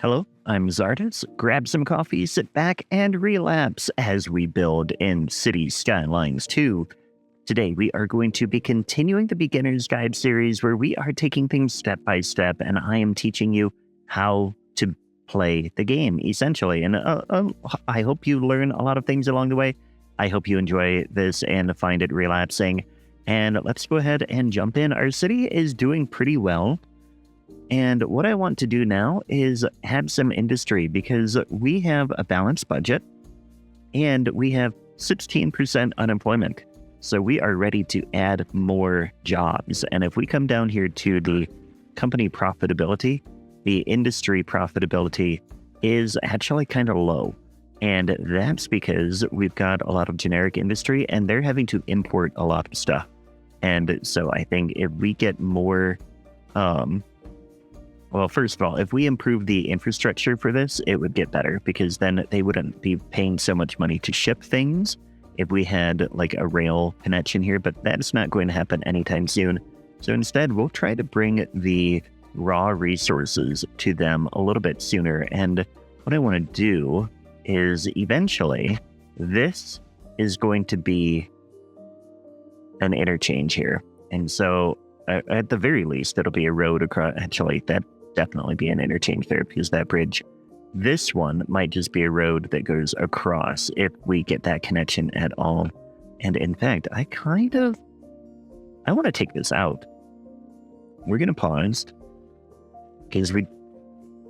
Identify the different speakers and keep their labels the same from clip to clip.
Speaker 1: Hello, I'm Czardus. Grab some coffee, sit back, and relapse as we build in Cities Skylines 2. Today, we are going to be continuing the Beginner's Guide series where we are taking things step by step, and I am teaching you how to play the game, essentially. And I hope you learn a lot of things along the way. I hope you enjoy this and find it relapsing. And let's go ahead and jump in. Our city is doing pretty well. And what I want to do now is have some industry because we have a balanced budget and we have 16% unemployment. So we are ready to add more jobs. And if we come down here to the company profitability, the industry profitability is actually kind of low. And that's because we've got a lot of generic industry and they're having to import a lot of stuff. And so I think if we get more, well, first of all, if we improve the infrastructure for this, it would get better because then they wouldn't be paying so much money to ship things if we had like a rail connection here, but that's not going to happen anytime soon. So instead, we'll try to bring the raw resources to them a little bit sooner. And what I want to do is eventually, this is going to be an interchange here. And so at the very least, it'll be a road across. Actually, that definitely be an interchange there because that bridge, this one might just be a road that goes across if we get that connection at all. And in fact, I want to take this out. We're going to pause because we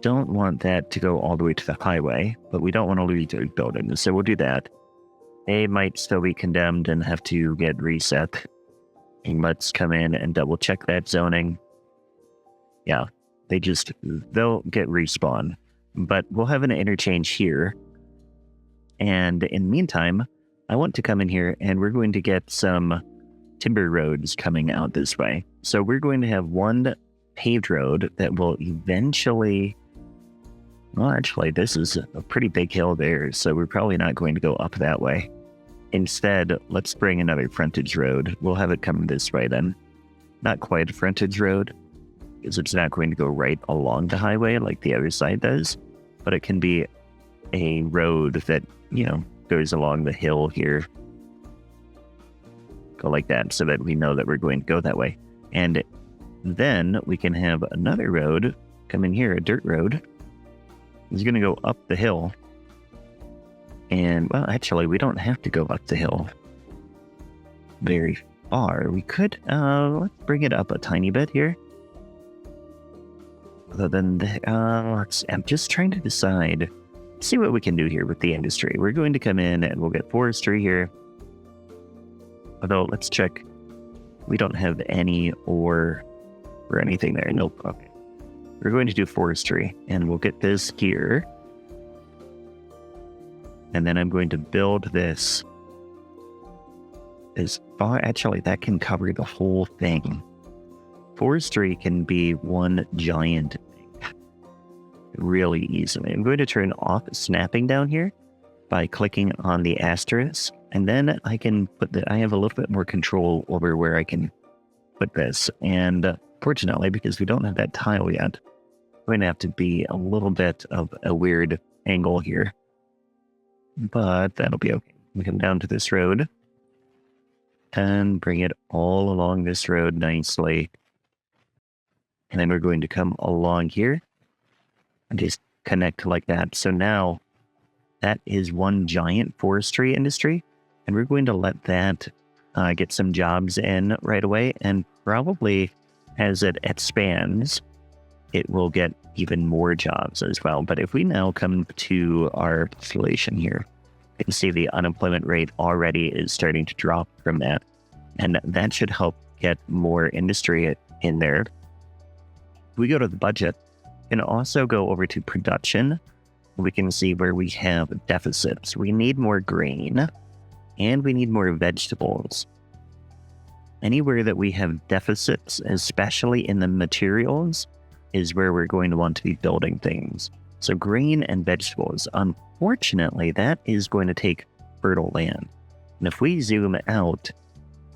Speaker 1: don't want that to go all the way to the highway, but we don't want to lose the building. So we'll do that. They might still be condemned and have to get reset. And let's come in and double check that zoning. Yeah. They'll get respawn, but we'll have an interchange here. And in the meantime, I want to come in here and we're going to get some timber roads coming out this way. So we're going to have one paved road that will eventually, well, actually, this is a pretty big hill there, so we're probably not going to go up that way. Instead, let's bring another frontage road. We'll have it come this way then. Not quite a frontage road, because it's not going to go right along the highway like the other side does, but it can be a road that, goes along the hill here. Go like that so that we know that we're going to go that way. And then we can have another road come in here, a dirt road. It's going to go up the hill. And, well, actually, we don't have to go up the hill very far. We could, let's bring it up a tiny bit here. Other than I'm just trying to decide, see what we can do here with the industry. We're going to come in and we'll get forestry here. Although, let's check. We don't have any ore or anything there. Nope. Okay. We're going to do forestry and we'll get this here. And then I'm going to build this as far. Actually, that can cover the whole thing. Forestry can be one giant thing really easily. I'm going to turn off snapping down here by clicking on the asterisk. And then I can I have a little bit more control over where I can put this. And fortunately, because we don't have that tile yet, I'm going to have to be a little bit of a weird angle here. But that'll be okay. We come down to this road and bring it all along this road nicely. And then we're going to come along here and just connect like that. So now that is one giant forestry industry. And we're going to let that get some jobs in right away. And probably as it expands, it will get even more jobs as well. But if we now come to our population here, you can see the unemployment rate already is starting to drop from that. And that should help get more industry in there. We go to the budget and also go over to production. We can see where we have deficits. We need more grain and we need more vegetables. Anywhere that we have deficits, especially in the materials, is where we're going to want to be building things. So grain and vegetables, unfortunately, that is going to take fertile land. And if we zoom out,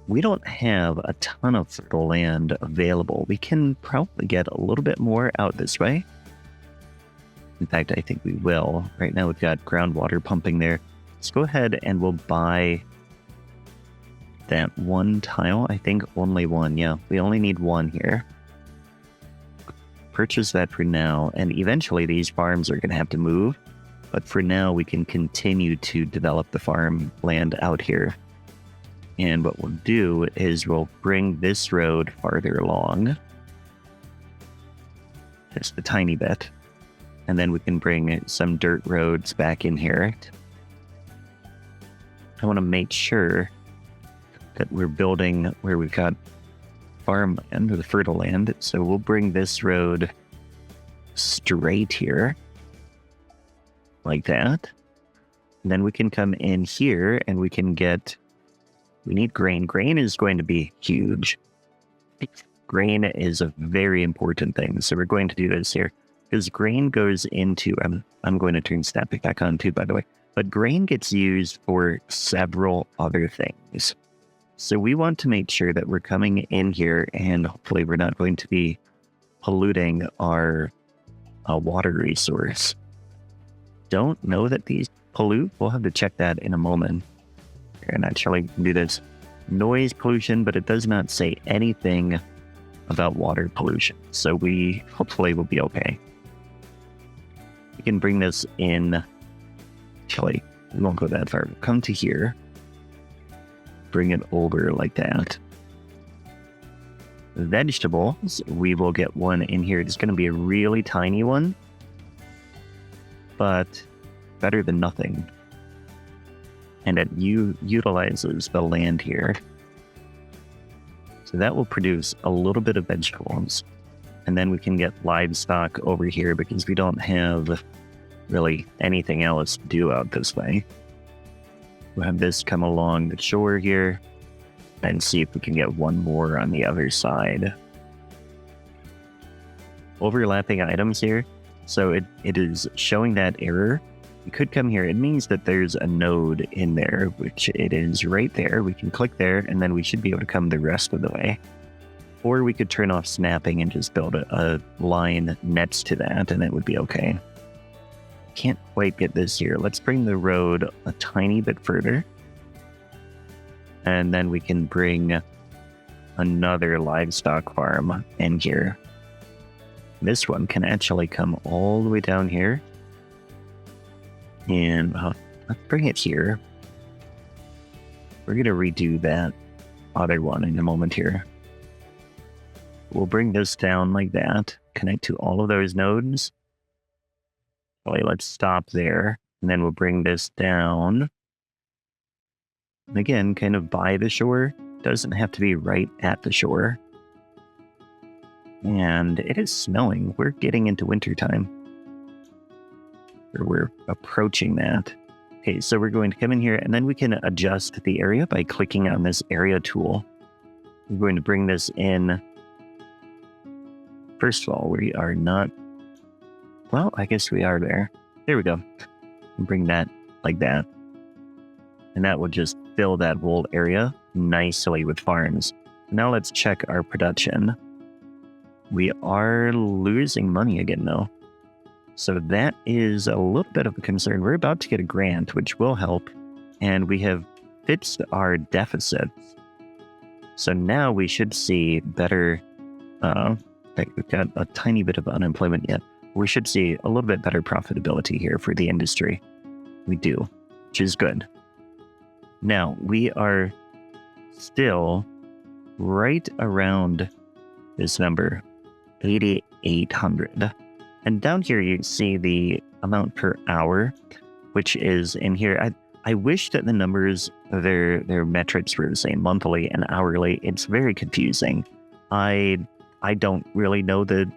Speaker 1: we don't have a ton of fertile land available. We can probably get a little bit more out this way. In fact, I think we will. Right now we've got groundwater pumping there. Let's go ahead and we'll buy that one tile. I think only one. Yeah, we only need one here. Purchase that for now, and eventually these farms are going to have to move. But for now, we can continue to develop the farm land out here. And what we'll do is we'll bring this road farther along. Just a tiny bit. And then we can bring some dirt roads back in here. I want to make sure that we're building where we've got farmland, or the fertile land. So we'll bring this road straight here. Like that. And then we can come in here and we can get... We need grain. Grain is going to be huge. Grain is a very important thing. So we're going to do this here. Because grain goes into... I'm going to turn Static back on too, by the way. But grain gets used for several other things. So we want to make sure that we're coming in here and hopefully we're not going to be polluting our water resource. Don't know that these pollute. We'll have to check that in a moment. And actually do this noise pollution, but it does not say anything about water pollution. So we hopefully will be okay. We can bring this in. Actually, we won't go that far. Come to here. Bring it over like that. Vegetables, we will get one in here. It's going to be a really tiny one, but better than nothing. And it utilizes the land here. So that will produce a little bit of vegetables. And then we can get livestock over here because we don't have really anything else to do out this way. We'll have this come along the shore here and see if we can get one more on the other side. Overlapping items here. So it is showing that error. We could come here. It means that there's a node in there, which it is right there. We can click there, and then we should be able to come the rest of the way. Or we could turn off snapping and just build a line next to that, and it would be okay. Can't quite get this here. Let's bring the road a tiny bit further. And then we can bring another livestock farm in here. This one can actually come all the way down here. And let's bring it here. We're going to redo that other one in a moment here. We'll bring this down like that. Connect to all of those nodes. Okay, let's stop there. And then we'll bring this down. And again, kind of by the shore. Doesn't have to be right at the shore. And it is snowing. We're getting into wintertime. We're approaching that. Okay, so we're going to come in here and then we can adjust the area by clicking on this area tool. We're going to bring this in. First of all, we are not... Well, I guess we are there. There we go. Bring that like that. And that will just fill that whole area nicely with farms. Now let's check our production. We are losing money again, though. So that is a little bit of a concern. We're about to get a grant, which will help. And we have fixed our deficits. So now we should see better... we've got a tiny bit of unemployment yet. We should see a little bit better profitability here for the industry. We do, which is good. Now, we are still right around this number, 8,800. And down here, you see the amount per hour, which is in here. I wish that the numbers, their metrics were the same, monthly and hourly. It's very confusing. I don't really know the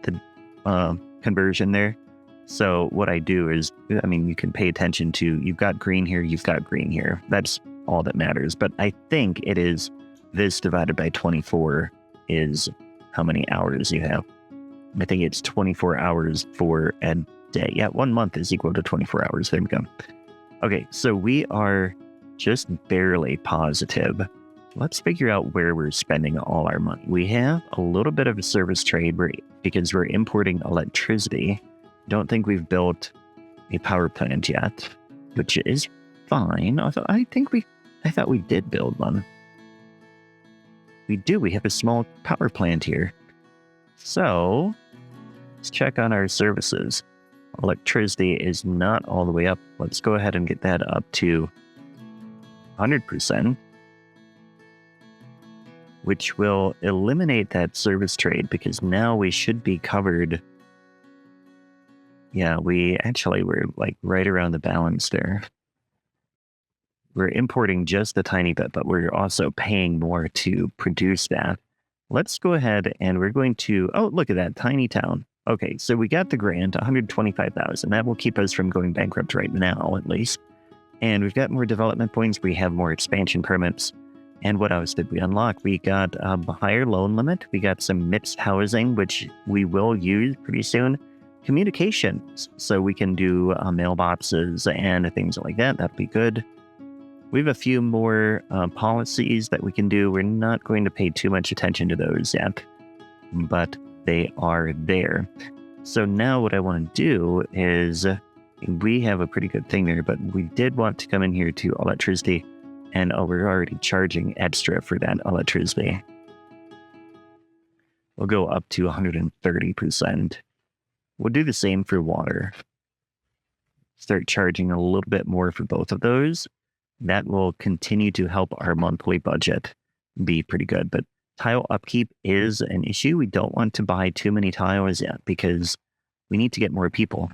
Speaker 1: conversion there. So what I do is, I mean, you can pay attention to, you've got green here, you've got green here. That's all that matters. But I think it is this divided by 24 is how many hours you have. I think it's 24 hours for a day. Yeah, 1 month is equal to 24 hours. There we go. Okay, so we are just barely positive. Let's figure out where we're spending all our money. We have a little bit of a service trade because we're importing electricity. Don't think we've built a power plant yet, which is fine. I thought we did build one. We do. We have a small power plant here. So let's check on our services. Electricity is not all the way up. Let's go ahead and get that up to 100%, which will eliminate that service trade because now we should be covered. Yeah, we're like right around the balance there. We're importing just a tiny bit, but we're also paying more to produce that. Let's go ahead and we're going to, oh, look at that tiny town. Okay, so we got the grant, 125,000. That will keep us from going bankrupt right now, at least. And we've got more development points. We have more expansion permits. And what else did we unlock? We got a higher loan limit. We got some mixed housing, which we will use pretty soon. Communications, so we can do mailboxes and things like that. That'd be good. We have a few more policies that we can do. We're not going to pay too much attention to those yet, but they are there. So now what I want to do is, we have a pretty good thing there, but we did want to come in here to electricity, and we're already charging extra for that electricity. We'll go up to 130%. We'll do the same for water. Start charging a little bit more for both of those. That will continue to help our monthly budget be pretty good. But tile upkeep is an issue. We don't want to buy too many tiles yet because we need to get more people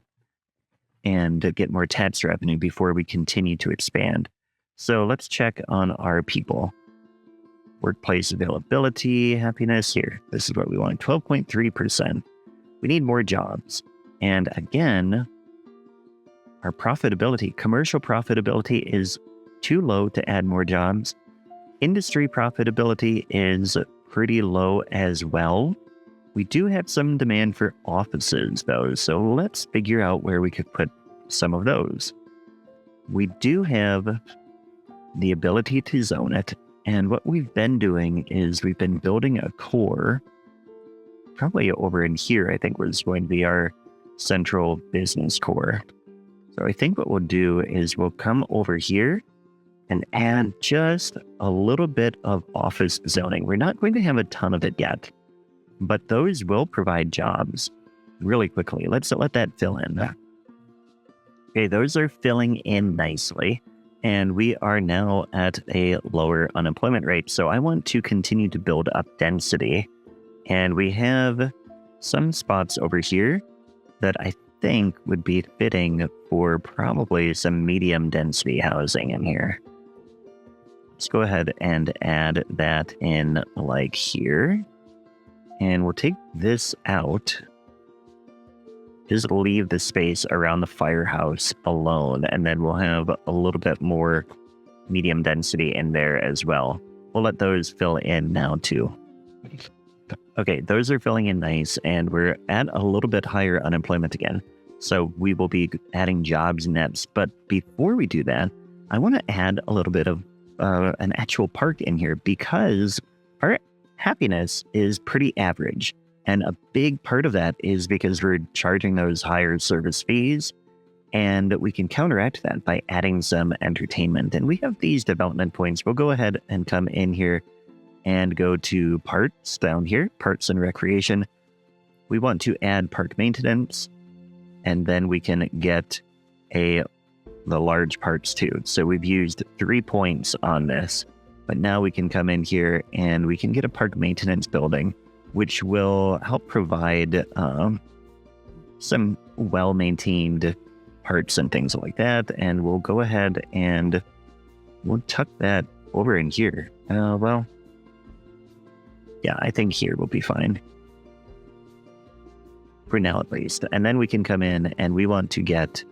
Speaker 1: and get more tax revenue before we continue to expand. So let's check on our people. Workplace availability, happiness here. This is what we want, 12.3%. We need more jobs. And again, our profitability, commercial profitability is too low to add more jobs. Industry profitability is pretty low as well. We do have some demand for offices though, so let's figure out where we could put some of those. We do have the ability to zone it, and what we've been doing is we've been building a core, probably over in here, I think was going to be our central business core. So I think what we'll do is we'll come over here and add just a little bit of office zoning. We're not going to have a ton of it yet, but those will provide jobs really quickly. Let's let that fill in. Okay, those are filling in nicely, and we are now at a lower unemployment rate. So I want to continue to build up density, and we have some spots over here that I think would be fitting for probably some medium density housing in here. Let's go ahead and add that in like here. And we'll take this out. Just leave the space around the firehouse alone. And then we'll have a little bit more medium density in there as well. We'll let those fill in now too. Okay, those are filling in nice. And we're at a little bit higher unemployment again. So we will be adding jobs next. But before we do that, I want to add a little bit of an actual park in here because our happiness is pretty average. And a big part of that is because we're charging those higher service fees, and we can counteract that by adding some entertainment. And we have these development points. We'll go ahead and come in here and go to parts down here, parts and recreation. We want to add park maintenance, and then we can get the large parts too. So we've used 3 points on this, but now we can come in here and we can get a park maintenance building, which will help provide some well-maintained parts and things like that. And we'll go ahead and we'll tuck that over in here. Well, yeah, I think here will be fine. For now at least. And then we can come in and we want to get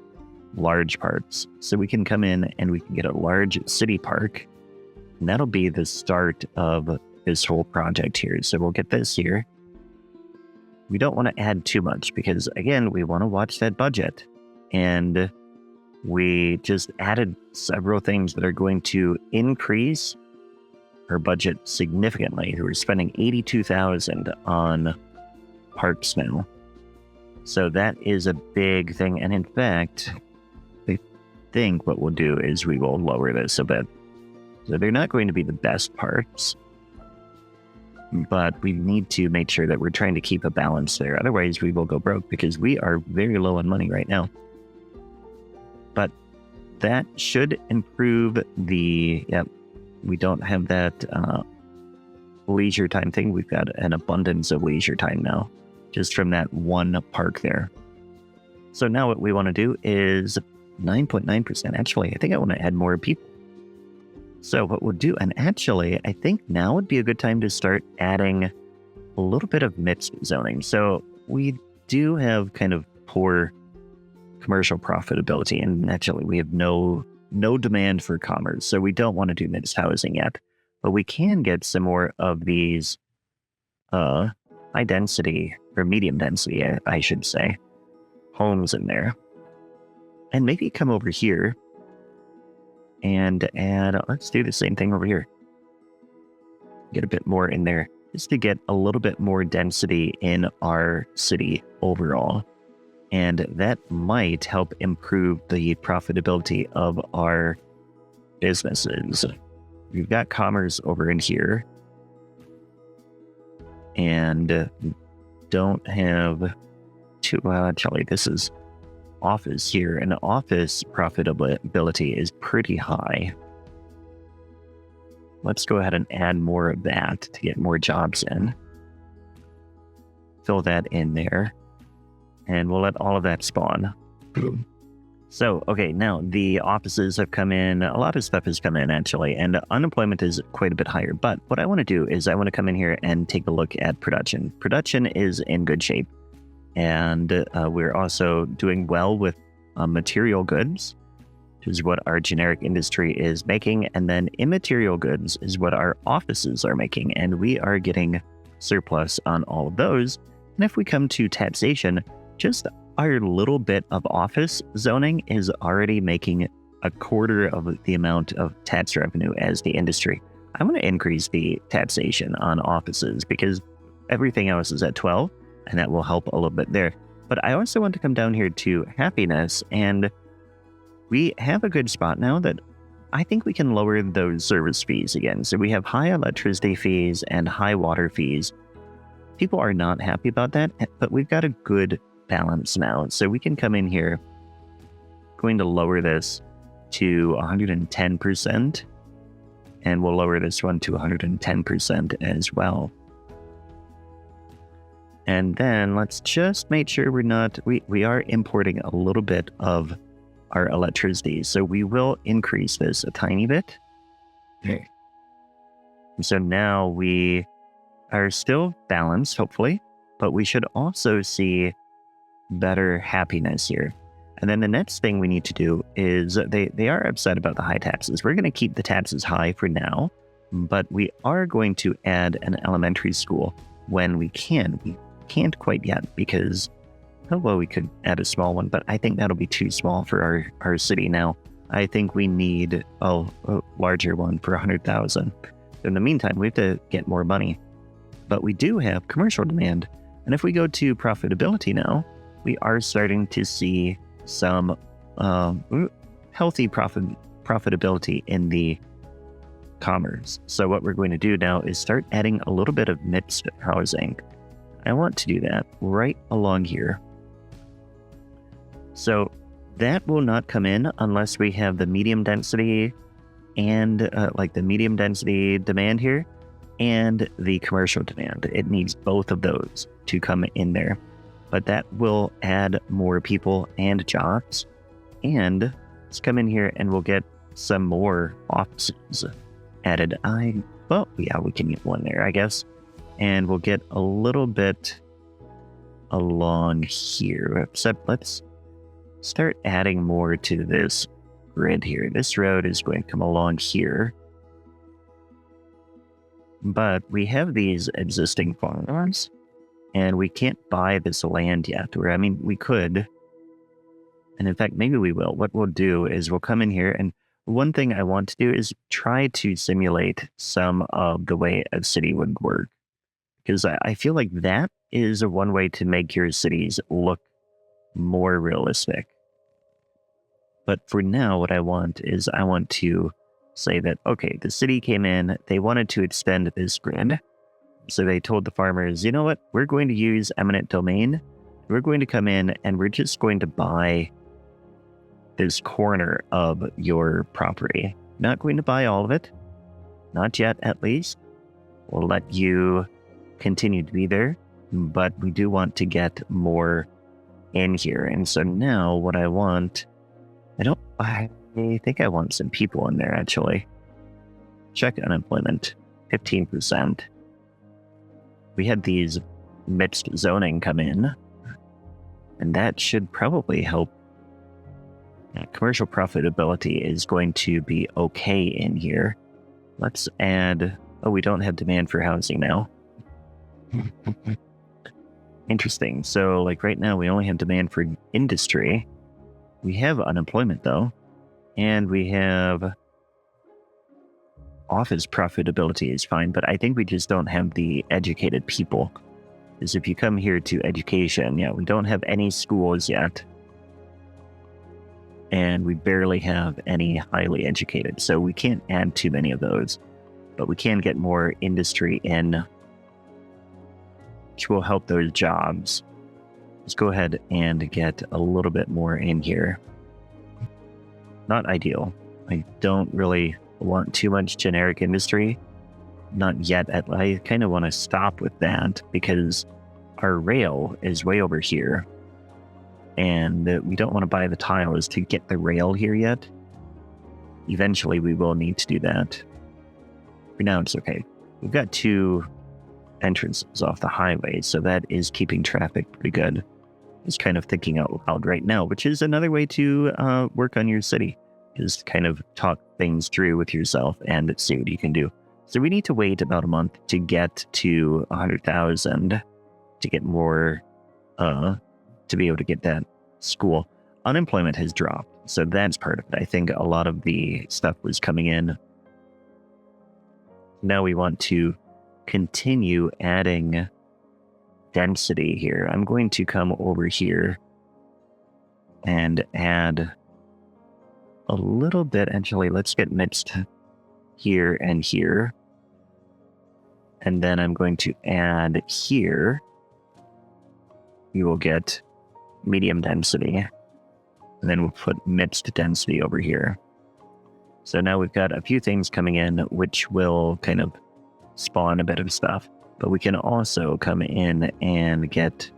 Speaker 1: large parts. So we can come in and we can get a large city park. And that'll be the start of this whole project here. So we'll get this here. We don't want to add too much because, again, we want to watch that budget. And we just added several things that are going to increase our budget significantly. We're spending $82,000 on parks now. So that is a big thing. And in fact, I think what we'll do is we will lower this a bit. So they're not going to be the best parts, but we need to make sure that we're trying to keep a balance there. Otherwise, we will go broke because we are very low on money right now. But that should improve the, we don't have that leisure time thing. We've got an abundance of leisure time now, just from that one park there. So now what we want to do is 9.9%. Actually, I think I want to add more people. So what we'll do, and actually, I think now would be a good time to start adding a little bit of mixed zoning. So we do have kind of poor commercial profitability, and actually we have no demand for commerce. So we don't want to do mixed housing yet, but we can get some more of these high density or medium density, I should say, homes in there. And maybe come over here and add, let's do the same thing over here. Get a bit more in there just to get a little bit more density in our city overall. And that might help improve the profitability of our businesses. We've got commerce over in here and don't have too, well, actually, this is office here, and office profitability is pretty high. Let's go ahead and add more of that to get more jobs in. Fill that in there, and we'll let all of that spawn. So, okay, now the offices have come in, a lot of stuff has come in actually, and unemployment is quite a bit higher. But what I want to do is I want to come in here and take a look at production. Production is in good shape. And we're also doing well with material goods, which is what our generic industry is making. And then immaterial goods is what our offices are making. And we are getting surplus on all of those. And if we come to taxation, just our little bit of office zoning is already making a quarter of the amount of tax revenue as the industry. I want to increase the taxation on offices because everything else is at 12. And that will help a little bit there. But I also want to come down here to happiness, and we have a good spot now that I think we can lower those service fees again. So we have high electricity fees and high water fees. People are not happy about that, but we've got a good balance now. So we can come in here, going to lower this to 110%, and we'll lower this one to 110% as well. And then let's just make sure we're not, we are importing a little bit of our electricity. So we will increase this a tiny bit. Okay. So now we are still balanced, hopefully, but we should also see better happiness here. And then the next thing we need to do is they are upset about the high taxes. We're going to keep the taxes high for now, but we are going to add an elementary school when we can. We can't quite yet because, oh, well, we could add a small one, but I think that'll be too small for our city now. I think we need a larger one for 100,000. In the meantime, we have to get more money, but we do have commercial demand. And if we go to profitability now, we are starting to see some healthy profitability in the commerce. So what we're going to do now is start adding a little bit of mixed housing. I want to do that right along here. So that will not come in unless we have the medium density and like the medium density demand here and the commercial demand. It needs both of those to come in there. But that will add more people and jobs. And let's come in here and we'll get some more offices added. Well, yeah, we can get one there, I guess. And we'll get a little bit along here. Except let's start adding more to this grid here. This road is going to come along here. But we have these existing farms, and we can't buy this land yet. Or, I mean, we could. And in fact, maybe we will. What we'll do is we'll come in here, and one thing I want to do is try to simulate some of the way a city would work. Because I feel like that is one way to make your cities look more realistic. But for now, what I want is I want to say that, okay, the city came in, they wanted to extend this grid. So they told the farmers, you know what, we're going to use eminent domain. We're going to come in and we're just going to buy this corner of your property. Not going to buy all of it. Not yet, at least. We'll let you continue to be there. But we do want to get more in here. And so now what I want, I think I want some people in there, actually. Check unemployment, 15%. We had these mixed zoning come in, and that should probably help. Commercial profitability is going to be okay in here. Let's add, we don't have demand for housing now. Interesting. So like right now we only have demand for industry. We have unemployment though, and we have office profitability is fine, but I think we just don't have the educated people. Because if you come here to education, we don't have any schools yet. And we barely have any highly educated. So we can't add too many of those, but we can get more industry in, which will help those jobs. Let's go ahead and get a little bit more in here. Not ideal. I don't really want too much generic industry. Not yet. I kind of want to stop with that because our rail is way over here. And we don't want to buy the tiles to get the rail here yet. Eventually we will need to do that. For now it's okay. We've got 2 entrances off the highway, so that is keeping traffic pretty good. Just kind of thinking out loud right now, which is another way to work on your city, is kind of talk things through with yourself and see what you can do. So we need to wait about a month to get to 100,000 to get more, to be able to get that school. Unemployment has dropped, so that's part of it. I think a lot of the stuff was coming in. Now we want to continue adding density here. I'm going to come over here and add a little bit. Actually, let's get mixed here and here. And then I'm going to add here. You will get medium density. And then we'll put mixed density over here. So now we've got a few things coming in, which will kind of spawn a bit of stuff. But we can also come in and get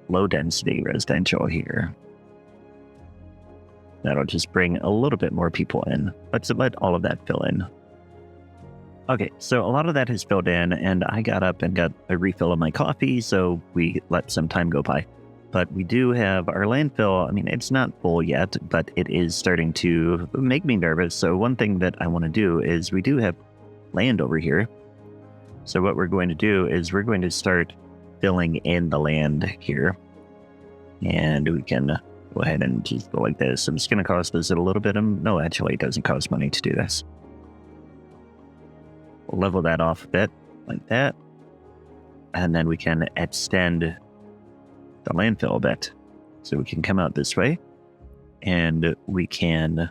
Speaker 1: low density residential here. That'll just bring a little bit more people in. Let's let all of that fill in. Okay, so a lot of that has filled in, and I got up and got a refill of my coffee, so we let some time go by. But we do have our landfill. I mean, it's not full yet, but it is starting to make me nervous. So one thing that I want to do is we do have land over here. So what we're going to do is we're going to start filling in the land here. And we can go ahead and just go like this. It's going to cost us a little bit of, no, actually it doesn't cost money to do this. We'll level that off a bit like that. And then we can extend the landfill a bit. So we can come out this way and we can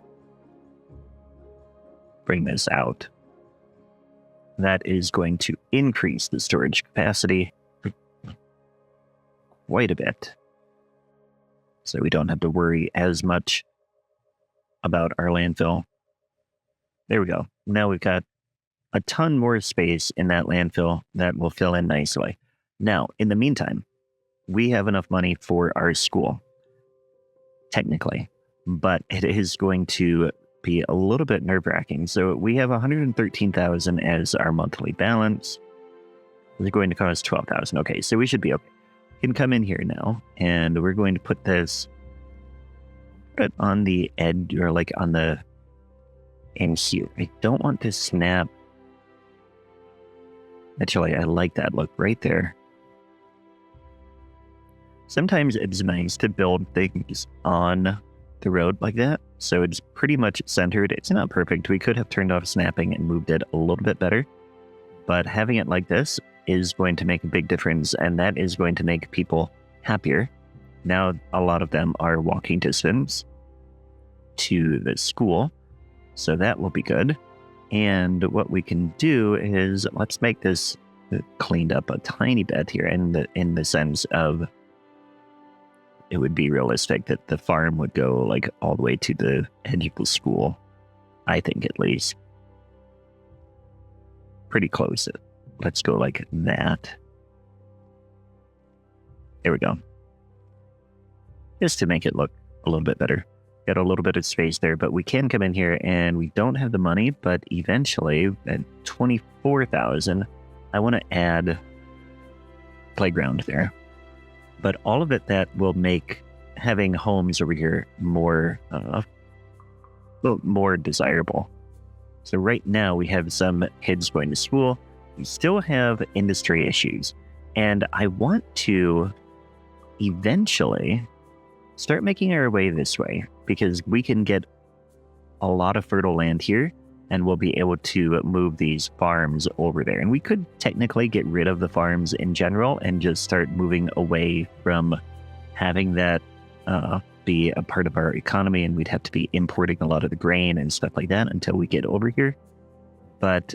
Speaker 1: bring this out. That is going to increase the storage capacity quite a bit. So we don't have to worry as much about our landfill. There we go. Now we've got a ton more space in that landfill that will fill in nicely. Now, in the meantime, we have enough money for our school, technically, but it is going to be a little bit nerve-wracking. So we have 113,000 as our monthly balance. It's going to cost 12,000. Okay, so we should be okay. You can come in here now, and we're going to put it on the edge, or like on the end here. I don't want to snap. Actually, I like that look right there. Sometimes it's nice to build things on the road like that, so it's pretty much centered. It's not perfect. We could have turned off snapping and moved it a little bit better, but having it like this is going to make a big difference, and that is going to make people happier. now a lot of them are walking distance to the school, so that will be good. And what we can do is let's make this cleaned up a tiny bit here in the sense of it would be realistic that the farm would go like all the way to the edge of the school. I think at least. Pretty close. Let's go like that. There we go. Just to make it look a little bit better. Got a little bit of space there, but we can come in here and we don't have the money, but eventually at 24,000, I want to add playground there. But all of it that will make having homes over here more desirable. So right now we have some kids going to school. We still have industry issues. And I want to eventually start making our way this way because we can get a lot of fertile land here and we'll be able to move these farms over there. And we could technically get rid of the farms in general and just start moving away from having that be a part of our economy, and we'd have to be importing a lot of the grain and stuff like that until we get over here. But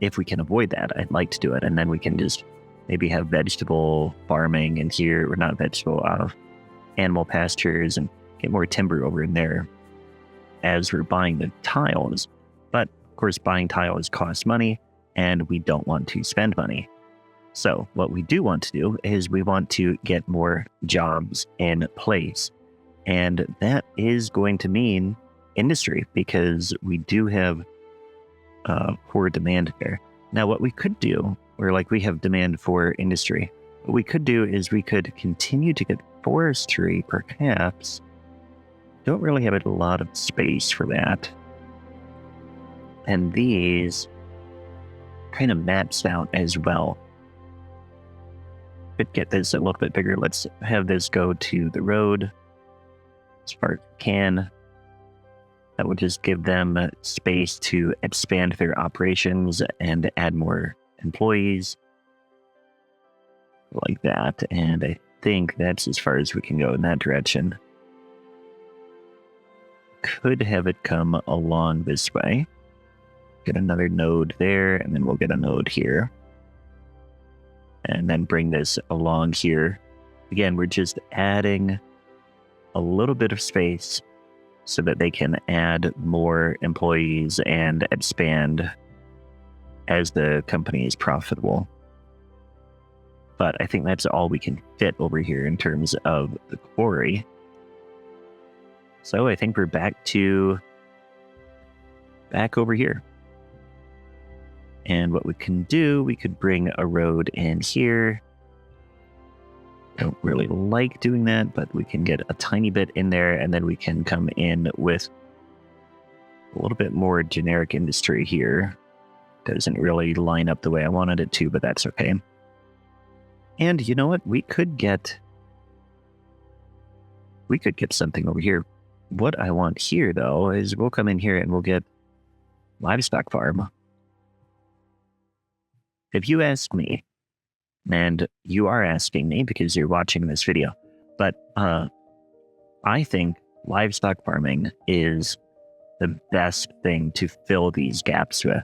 Speaker 1: if we can avoid that, I'd like to do it, and then we can just maybe have vegetable farming in here, or not vegetable, animal pastures, and get more timber over in there as we're buying the tiles. But of course, buying tiles costs money, and we don't want to spend money. So what we do want to do is we want to get more jobs in place. And that is going to mean industry, because we do have poor demand there. Now, what we could do, or like we have demand for industry, what we could do is we could continue to get forestry, perhaps. Don't really have a lot of space for that. And these kind of maxed out as well. Could get this a little bit bigger. Let's have this go to the road as far as we can. That would just give them space to expand their operations and add more employees like that. And I think that's as far as we can go in that direction. Could have it come along this way. Get another node there, and then we'll get a node here. And then bring this along here. Again, we're just adding a little bit of space so that they can add more employees and expand as the company is profitable. But I think that's all we can fit over here in terms of the quarry. So I think we're back over here. And what we can do, we could bring a road in here. Don't really like doing that, but we can get a tiny bit in there, and then we can come in with a little bit more generic industry here. Doesn't really line up the way I wanted it to, but that's okay. And you know what? We could get something over here. What I want here, though, is we'll come in here and we'll get livestock farm. If you ask me, and you are asking me because you're watching this video, but I think livestock farming is the best thing to fill these gaps with,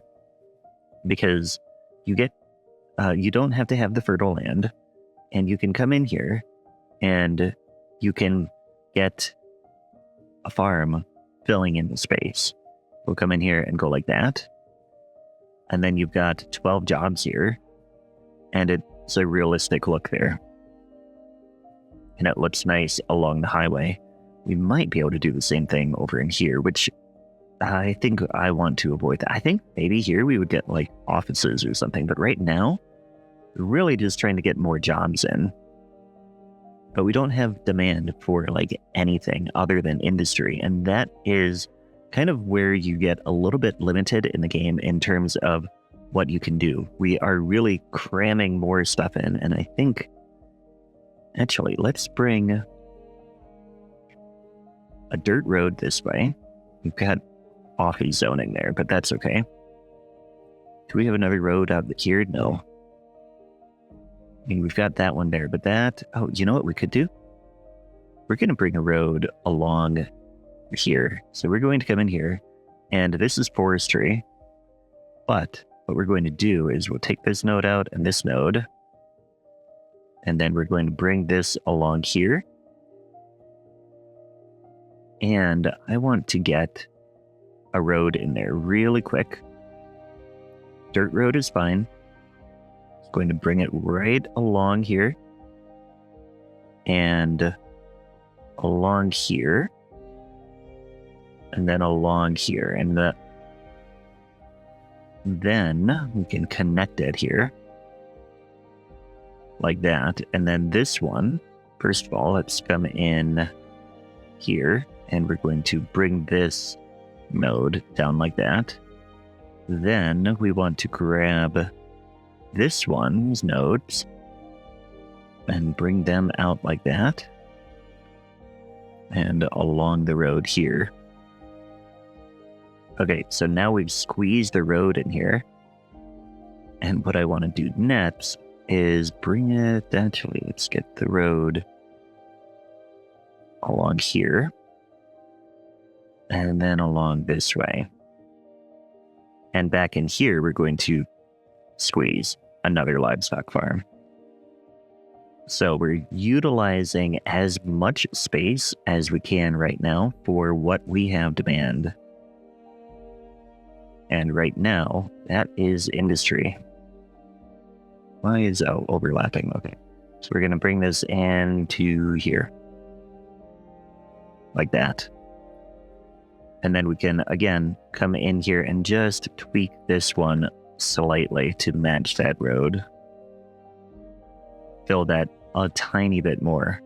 Speaker 1: because you don't have to have the fertile land, and you can come in here and you can get a farm filling in the space. We'll come in here and go like that. And then you've got 12 jobs here, and it's a realistic look there. And it looks nice along the highway. We might be able to do the same thing over in here, which I think I want to avoid that. I think maybe here we would get like offices or something, but right now, we're really just trying to get more jobs in. But we don't have demand for like anything other than industry, and that is kind of where you get a little bit limited in the game in terms of what you can do. We are really cramming more stuff in, and I think, actually, let's bring a dirt road this way. We've got offy zoning there, but that's okay. Do we have another road out here? No. I mean, we've got that one there, but that, oh, you know what we could do? we're going to bring a road along here. So we're going to come in here, and this is forestry. But what we're going to do is we'll take this node out and this node, and then we're going to bring this along here. And I want to get a road in there really quick. Dirt road is fine. It's going to bring it right along here. And along here. And then along here. And then we can connect it here. Like that. And then this one, first of all, let's come in here. And we're going to bring this node down like that. Then we want to grab this one's nodes and bring them out like that. And along the road here. Okay, so now we've squeezed the road in here. And what I want to do next is bring it, actually, let's get the road along here. And then along this way. And back in here, we're going to squeeze another livestock farm. So we're utilizing as much space as we can right now for what we have demand. And right now, that is industry. Why is, overlapping? Okay. So we're going to bring this into here. Like that. And then we can, again, come in here and just tweak this one slightly to match that road. Fill that a tiny bit more.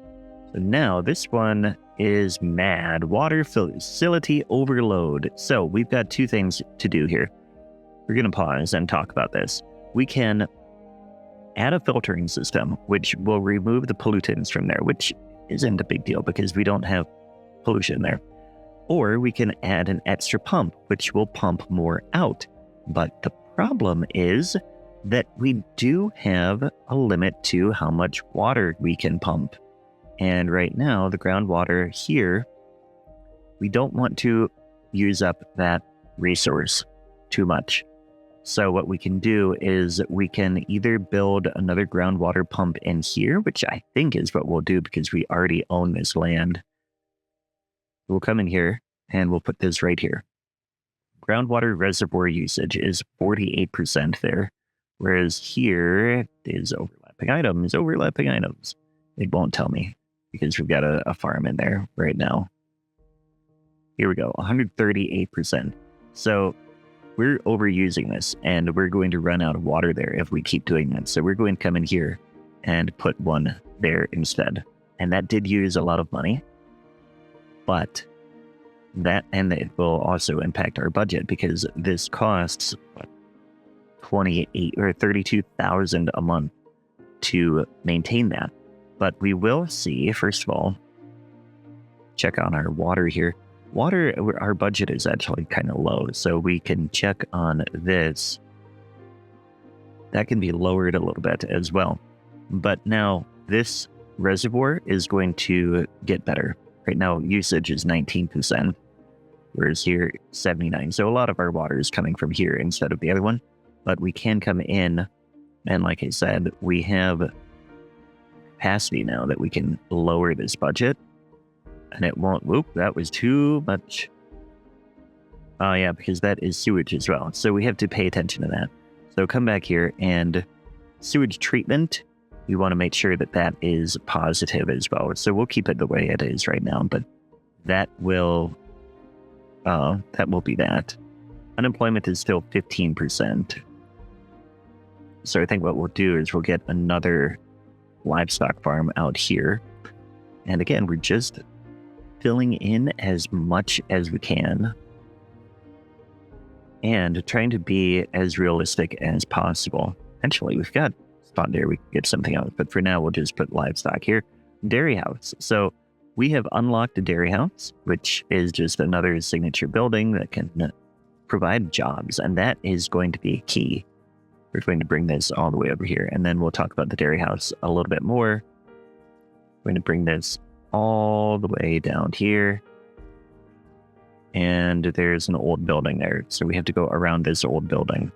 Speaker 1: So now this one is mad. Water facility overload. So we've got two things to do here. We're going to pause and talk about this. We can add a filtering system, which will remove the pollutants from there, which isn't a big deal because we don't have pollution there. Or we can add an extra pump, which will pump more out. But the problem is that we do have a limit to how much water we can pump. And right now, the groundwater here, we don't want to use up that resource too much. So what we can do is we can either build another groundwater pump in here, which I think is what we'll do because we already own this land. We'll come in here and we'll put this right here. Groundwater reservoir usage is 48% there, whereas here is overlapping items. It won't tell me because we've got a farm in there right now. Here we go, 138%. So we're overusing this and we're going to run out of water there if we keep doing that. So we're going to come in here and put one there instead. And that did use a lot of money. But that, and it will also impact our budget because this costs $28,000 or $32,000 a month to maintain that. But we will see, first of all, check on our water here. Water, our budget is actually kind of low, so we can check on this. That can be lowered a little bit as well. But now this reservoir is going to get better. Right now, usage is 19%, whereas here, 79%. So a lot of our water is coming from here instead of the other one. But we can come in, and like I said, we have capacity now that we can lower this budget. And it won't, whoop, that was too much. Oh yeah, because that is sewage as well. So we have to pay attention to that. So come back here, and sewage treatment, we want to make sure that that is positive as well. So we'll keep it the way it is right now, but that will be that. Unemployment is still 15%. So I think what we'll do is we'll get another livestock farm out here. And again, we're just filling in as much as we can and trying to be as realistic as possible. Actually, we've got spot there, we can get something else, but for now we'll just put livestock here. Dairy house. So we have unlocked a dairy house, which is just another signature building that can provide jobs, and that is going to be key. We're going to bring this all the way over here, and then we'll talk about the dairy house a little bit more. We're going to bring this all the way down here. And there's an old building there. So we have to go around this old building.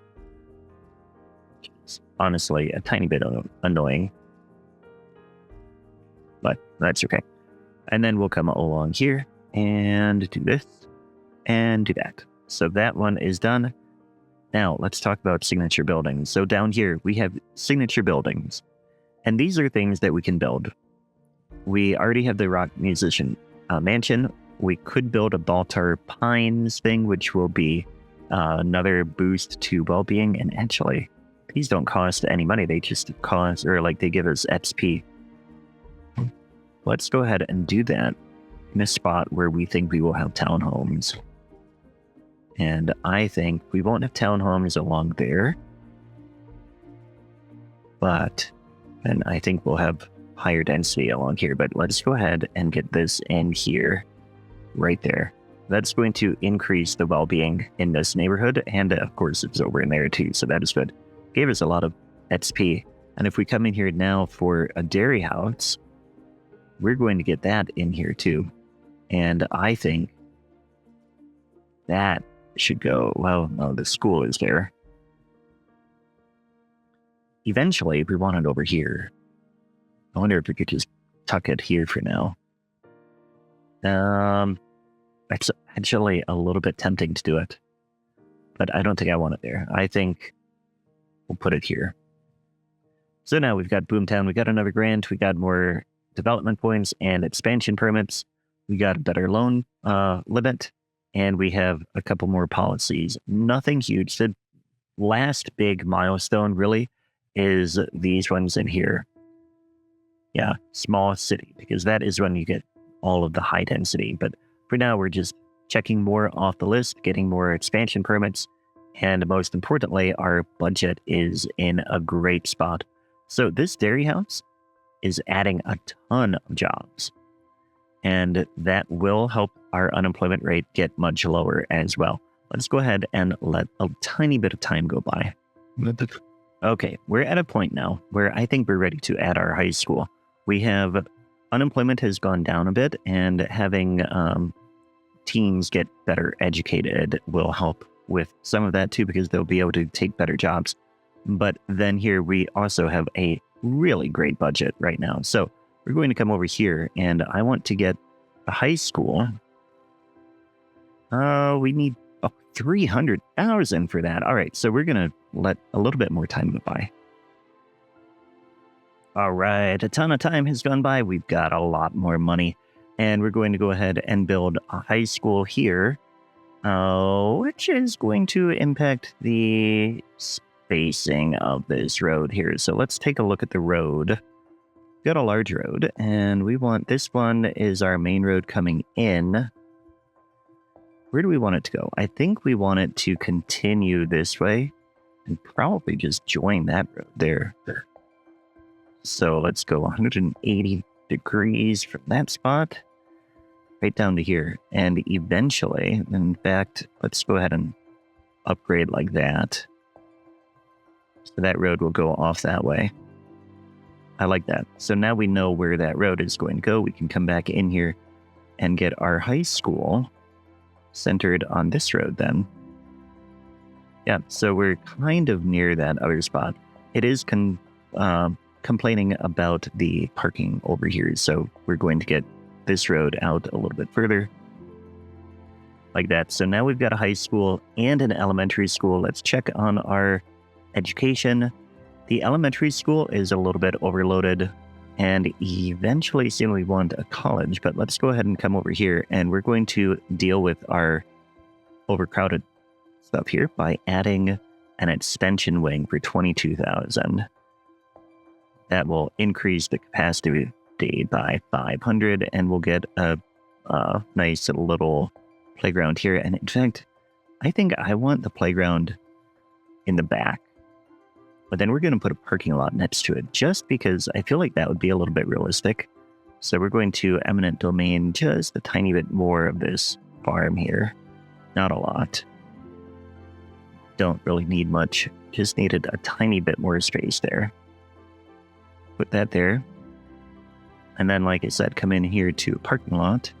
Speaker 1: It's honestly a tiny bit annoying. But that's okay. And then we'll come along here and do this and do that. So that one is done. Now let's talk about signature buildings. So down here we have signature buildings. And these are things that we can build. We already have the rock musician mansion. We could build a Baltar Pines thing, which will be another boost to well-being. And actually, these don't cost any money. They just cost, or like they give us XP. Let's go ahead and do that in a spot where we think we will have townhomes. And I think we won't have townhomes along there. But then I think we'll have higher density along here. But let's go ahead and get this in here. Right there. That's going to increase the well-being in this neighborhood, and of course it's over in there too, so that is good. Gave us a lot of XP, and if we come in here now for a dairy house, we're going to get that in here too, and I think that should go, well, no, the school is there. Eventually, we want it over here. I wonder if we could just tuck it here for now. It's actually a little bit tempting to do it, but I don't think I want it there. I think we'll put it here. So now we've got Boomtown, we got another grant, we got more development points and expansion permits, we got a better loan limit, and we have a couple more policies. Nothing huge. The last big milestone really is these ones in here. Yeah, small city, because that is when you get all of the high density, but for now, we're just checking more off the list, getting more expansion permits, and most importantly, our budget is in a great spot. So this dairy house is adding a ton of jobs, and that will help our unemployment rate get much lower as well. Let's go ahead and let a tiny bit of time go by. Okay, we're at a point now where I think we're ready to add our high school. We have unemployment has gone down a bit, and having teens get better educated will help with some of that too, because they'll be able to take better jobs. But then here we also have a really great budget right now. So we're going to come over here, and I want to get a high school. We need 300,000 for that. All right, so we're going to let a little bit more time go by. All right, a ton of time has gone by. We've got a lot more money, and we're going to go ahead and build a high school here, which is going to impact the spacing of this road here. So let's take a look at the road. We've got a large road, and we want this one is our main road coming in. Where do we want it to go? I think we want it to continue this way and probably just join that road there. So let's go 180 degrees from that spot right down to here. And eventually, in fact, let's go ahead and upgrade like that. So that road will go off that way. I like that. So now we know where that road is going to go. We can come back in here and get our high school centered on this road then. Yeah, so we're kind of near that other spot. It is complaining about the parking over here, so we're going to get this road out a little bit further like that. So now we've got a high school and an elementary school. Let's check on our education. The elementary school is a little bit overloaded, and eventually soon we want a college, but let's go ahead and come over here, and we're going to deal with our overcrowded stuff here by adding an extension wing for 22,000. That will increase the capacity by 500, and we'll get a nice little playground here. And in fact, I think I want the playground in the back, but then we're going to put a parking lot next to it, just because I feel like that would be a little bit realistic. So we're going to eminent domain just a tiny bit more of this farm here. Not a lot. Don't really need much. Just needed a tiny bit more space there. Put that there. And then, like I said, come in here to parking lot.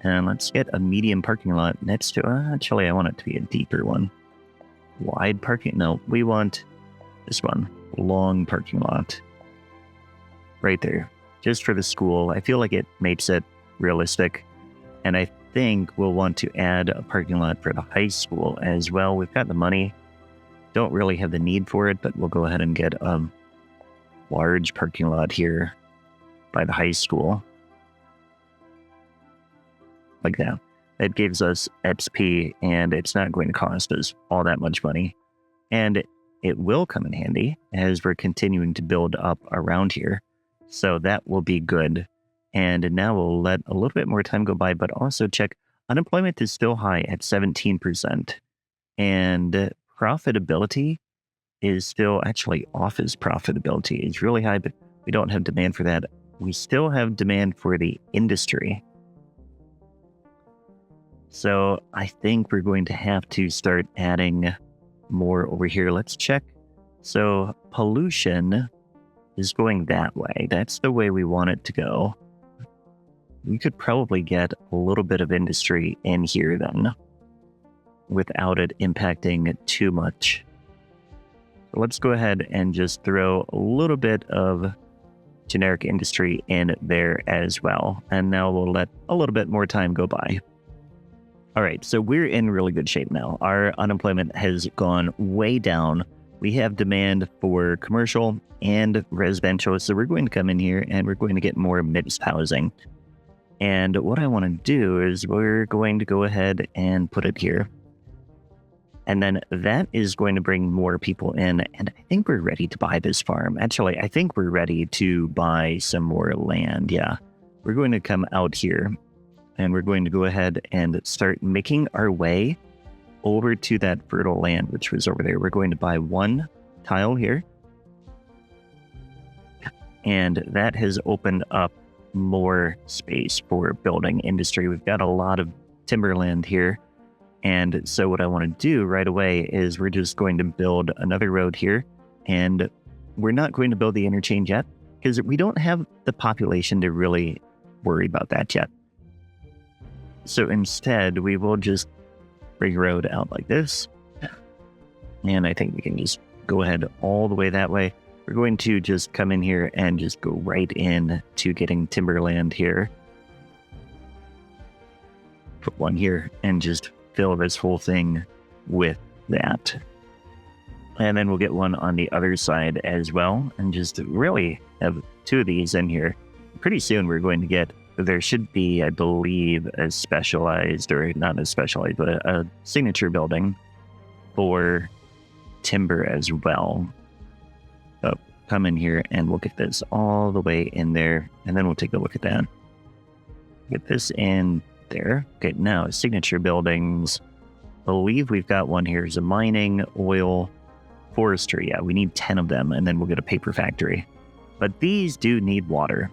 Speaker 1: And let's get a medium parking lot next to... actually, I want it to be a deeper one. Wide parking... No, we want this one. Long parking lot. Right there. Just for the school. I feel like it makes it realistic. And I think we'll want to add a parking lot for the high school as well. We've got the money. Don't really have the need for it, but we'll go ahead and get a large parking lot here by the high school. Like that. That gives us XP, and it's not going to cost us all that much money. And it will come in handy as we're continuing to build up around here. So that will be good. And now we'll let a little bit more time go by, but also check unemployment is still high at 17%. And profitability is still actually office profitability is really high, but we don't have demand for that. We still have demand for the industry. So I think we're going to have to start adding more over here. Let's check. So pollution is going that way. That's the way we want it to go. We could probably get a little bit of industry in here then without it impacting too much. So let's go ahead and just throw a little bit of generic industry in there as well. And now we'll let a little bit more time go by. All right, so we're in really good shape now. Our unemployment has gone way down. We have demand for commercial and residential. So we're going to come in here and we're going to get more mixed housing. And what I want to do is we're going to go ahead and put it here. And then that is going to bring more people in. And I think we're ready to buy this farm. Actually, I think we're ready to buy some more land. Yeah, we're going to come out here and we're going to go ahead and start making our way over to that fertile land, which was over there. We're going to buy one tile here. And that has opened up more space for building industry. We've got a lot of timberland here. And so what I want to do right away is we're just going to build another road here. And we're not going to build the interchange yet because we don't have the population to really worry about that yet. So instead, we will just bring a road out like this. And I think we can just go ahead all the way that way. We're going to just come in here and just go right in to getting timberland here. Put one here and just fill this whole thing with that. And then we'll get one on the other side as well. And just really have two of these in here. Pretty soon we're going to get, there should be, I believe, a specialized, or not as specialized, but a signature building for timber as well. So come in here and we'll get this all the way in there. And then we'll take a look at that. Get this in there. Okay, now signature buildings. I believe we've got one here. There's a mining, oil, forestry. Yeah, we need 10 of them, and then we'll get a paper factory. But these do need water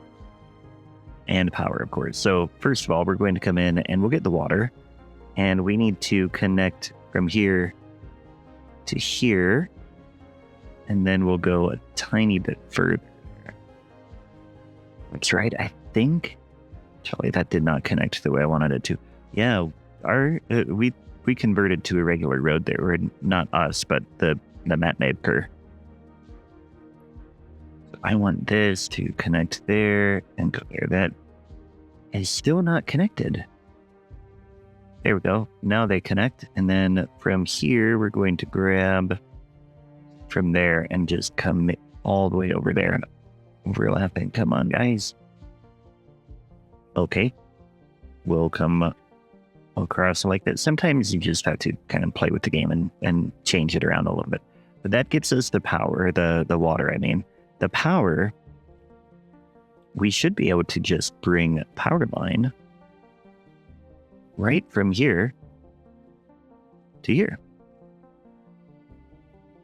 Speaker 1: and power, of course. So first of all, we're going to come in and we'll get the water, and we need to connect from here to here, and then we'll go a tiny bit further. That's right. I think actually that did not connect the way I wanted it to. Yeah, we converted to a regular road there, or not us, but the map maker. I want this to connect there and go there. That is still not connected. There we go. Now they connect. And then from here, we're going to grab from there and just come all the way over there. Overlapping. Come on, guys. Okay. We'll come across like that. Sometimes you just have to kind of play with the game and change it around a little bit. But that gives us the power, the water, I mean. The power, we should be able to just bring a power line right from here to here.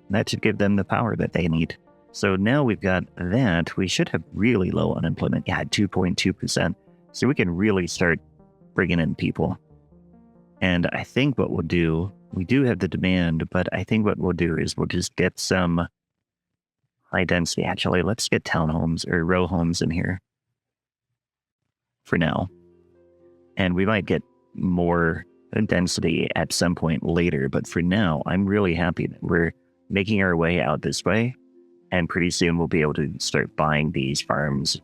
Speaker 1: That should give them the power that they need. So now we've got that. We should have really low unemployment. Yeah, 2.2%. So we can really start bringing in people. And I think what we'll do, we do have the demand, but I think what we'll do is we'll just get some high density. Actually, let's get townhomes or row homes in here. for now. And we might get more density at some point later, but for now, I'm really happy that we're making our way out this way, and pretty soon we'll be able to start buying these farms,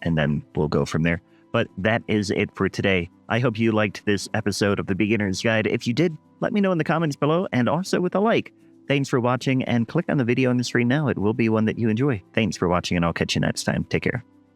Speaker 1: and then we'll go from there. But that is it for today. I hope you liked this episode of The Beginner's Guide. If you did, let me know in the comments below, and also with a like. Thanks for watching, and click on the video on the screen now. It will be one that you enjoy. Thanks for watching, and I'll catch you next time. Take care.